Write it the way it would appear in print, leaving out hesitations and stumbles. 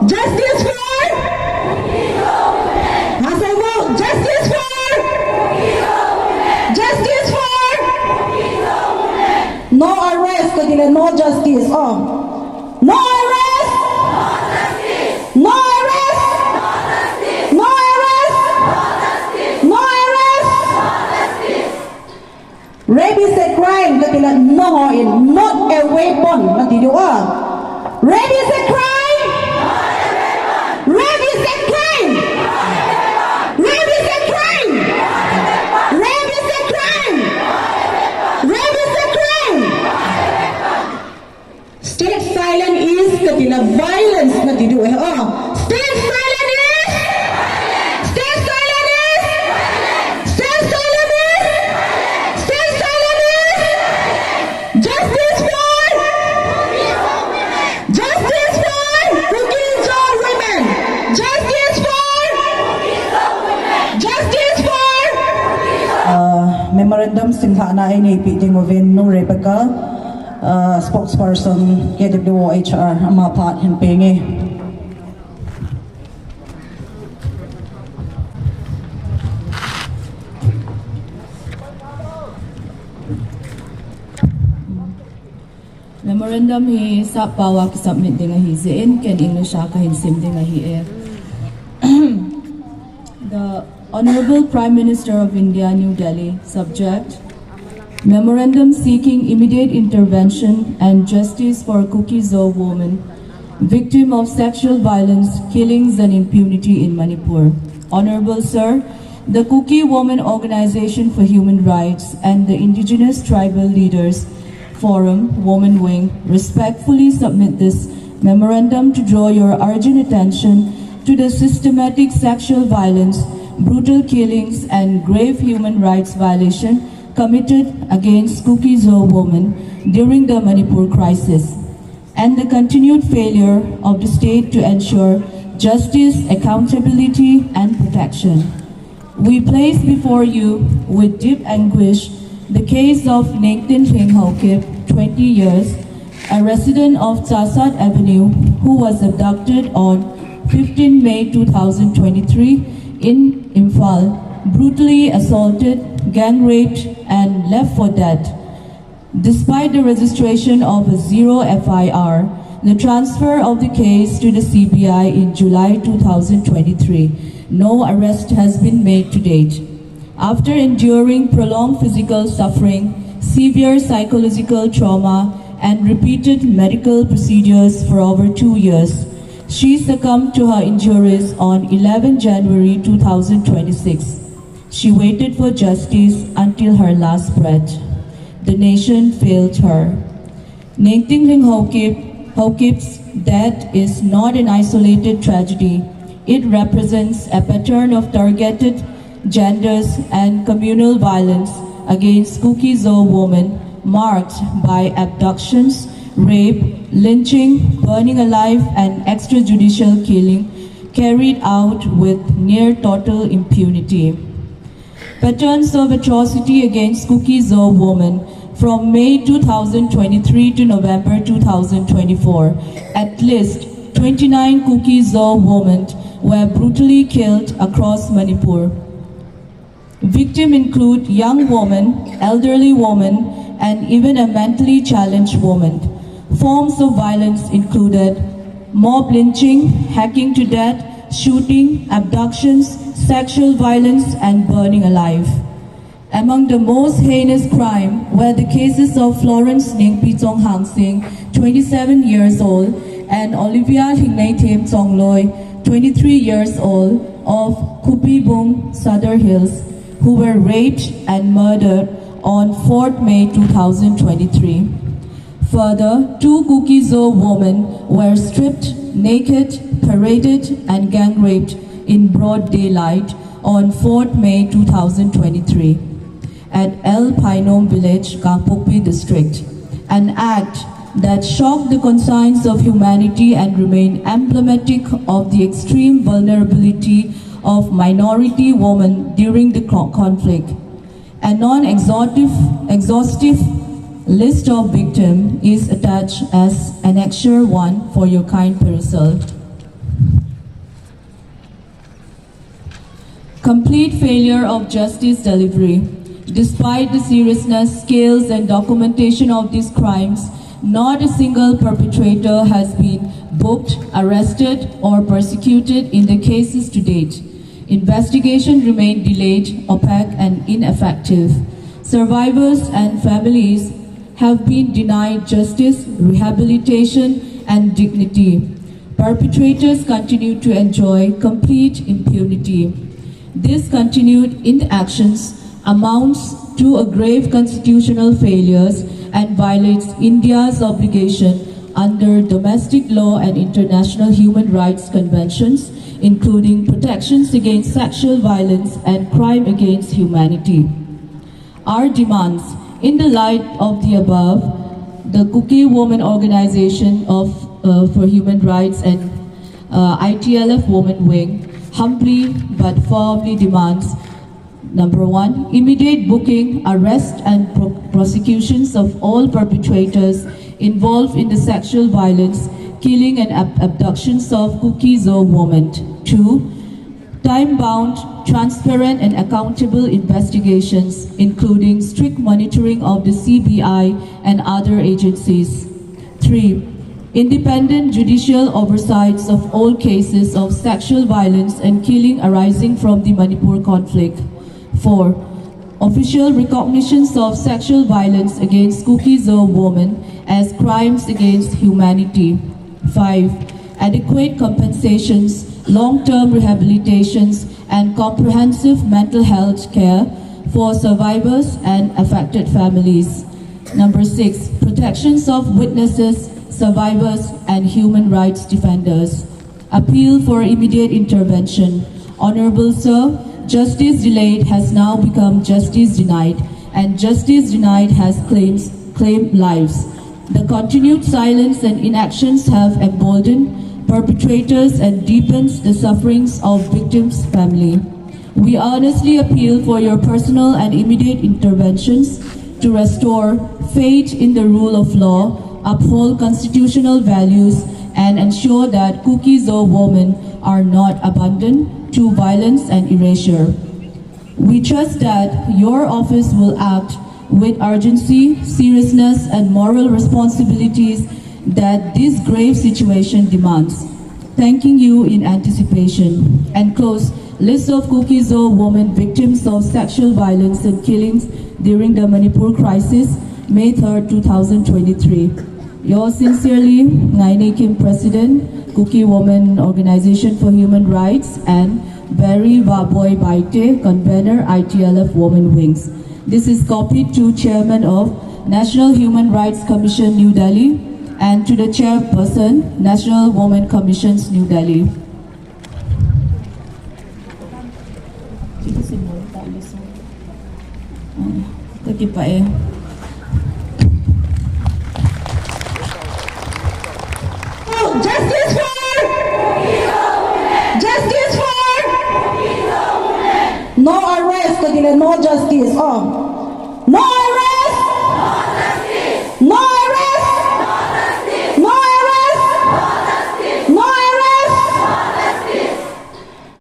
Justice for? Hasay mo, justice for? Justice for? No arrest, kadila no justice. Oh. No arrest! No arrest! No arrest! No arrest! Rape is a crime, kadila no in, not a weapon. Natiduwa. Rape is a crime! Rape is a crime! Rape is a crime! Rape is a crime! Rape is a crime! State silent is kadila violence na diduwa. Oh, state silent is! State silent is! State silent is! State silent is! Justice for! Justice for! Who kills all women? Justice for! Justice for! Memorandum simha na ay naipiti mo vin Nu.Rebeca, spokesperson KWHR amapat hinpingi. Memorandum hi sa pawa ki submit dinga hi zin ken English ka hinsim dinga hi The Honorable Prime Minister of India, New Delhi, subject Memorandum seeking immediate intervention and justice for Kuki-Zo woman, victim of sexual violence, killings and impunity in Manipur. Honorable Sir, the Kuki Women Organization for Human Rights and the Indigenous Tribal Leaders Forum, Women Wing, respectfully submit this memorandum to draw your urgent attention to the systematic sexual violence, brutal killings and grave human rights violation committed against Kuki-Zo women during the Manipur crisis, and the continued failure of the state to ensure justice, accountability and protection. We place before you with deep anguish the case of Ngailut 20 years, a resident of Chasad Avenue who was abducted on 15 May 2023 in Imphal, brutally assaulted, gang raped and left for dead. Despite the registration of a zero FIR, the transfer of the case to the CBI in July 2023, no arrest has been made to date. After enduring prolonged physical suffering, severe psychological trauma, and repeated medical procedures for over 2 years, she succumbed to her injuries on 11 January 2026. She waited for justice until her last breath. The nation failed her. Ngailut Hokip's death is not an isolated tragedy. It represents a pattern of targeted genders and communal violence against Kuki-Zo women marked by abductions, rape, lynching, burning alive and extrajudicial killing carried out with near total impunity. Patterns of atrocity against Kuki-Zo women from May 2023 to November 2024. At least 29 Kuki-Zo women were brutally killed across Manipur. Victims include young women, elderly women, and even a mentally challenged woman. Forms of violence included mob lynching, hacking to death, shooting, abductions, sexual violence, and burning alive. Among the most heinous crime were the cases of Florence Ningpitong Hangsing, 27 years old, and Olivia Hingjing Pathenin, 23 years old, of Kupibung, Southern Hills, who were raped and murdered on 4th May 2023. Further, 2 Kuki-Zo women were stripped naked, paraded, and gang raped in broad daylight on 4th May 2023 at El Painom village, Kangpokpi district, an act that shocked the conscience of humanity and remained emblematic of the extreme vulnerability of minority women during the conflict. A non-exhaustive list of victims is attached as Annexure 1 for your kind perusal. Complete failure of justice delivery. Despite the seriousness, scales, and documentation of these crimes, not a single perpetrator has been booked, arrested, or persecuted in the cases to date. Investigation remained delayed, opaque, and ineffective. Survivors and families have been denied justice, rehabilitation, and dignity. Perpetrators continue to enjoy complete impunity. This continued inactions amounts to a grave constitutional failures and violates India's obligation under domestic law and international human rights conventions, including protections against sexual violence and crime against humanity. Our demands: in the light of the above, the Kwohr Women Organization for Human Rights and ITLF Women Wing humbly but firmly demands: number one, immediate booking, arrest, and prosecutions of all perpetrators involved in the sexual violence, killing, and abductions of Kwohr women. Two, time-bound, transparent, and accountable investigations, including strict monitoring of the CBI and other agencies. Three, independent judicial oversights of all cases of sexual violence and killing arising from the Manipur conflict. 4. Official recognitions of sexual violence against Kwohr women as crimes against humanity. 5. Adequate compensations, long-term rehabilitations, and comprehensive mental health care for survivors and affected families. Number 6. Protections of witnesses, survivors, and human rights defenders. Appeal for immediate intervention. Honorable Sir, justice delayed has now become justice denied, and justice denied has claimed lives. The continued silence and inactions have emboldened perpetrators and deepens the sufferings of victims' family. We earnestly appeal for your personal and immediate interventions to restore faith in the rule of law, uphold constitutional values, and ensure that Kwohr women are not abandoned to violence and erasure. We trust that your office will act with urgency, seriousness, and moral responsibilities that this grave situation demands. Thanking you in anticipation. Enclosed list of Kwohr women victims of sexual violence and killings during the Manipur crisis, May 3rd, 2023. Yours sincerely, Ngailut President, Kwohr Women Organization for Human Rights, and Barry Waboy Baite, Convener, ITLF Women Wings. This is copied to Chairman of National Human Rights Commission, New Delhi, and to the Chairperson, National Women Commissions, New Delhi. Justice for Justice for No arrest, no justice. No arrest.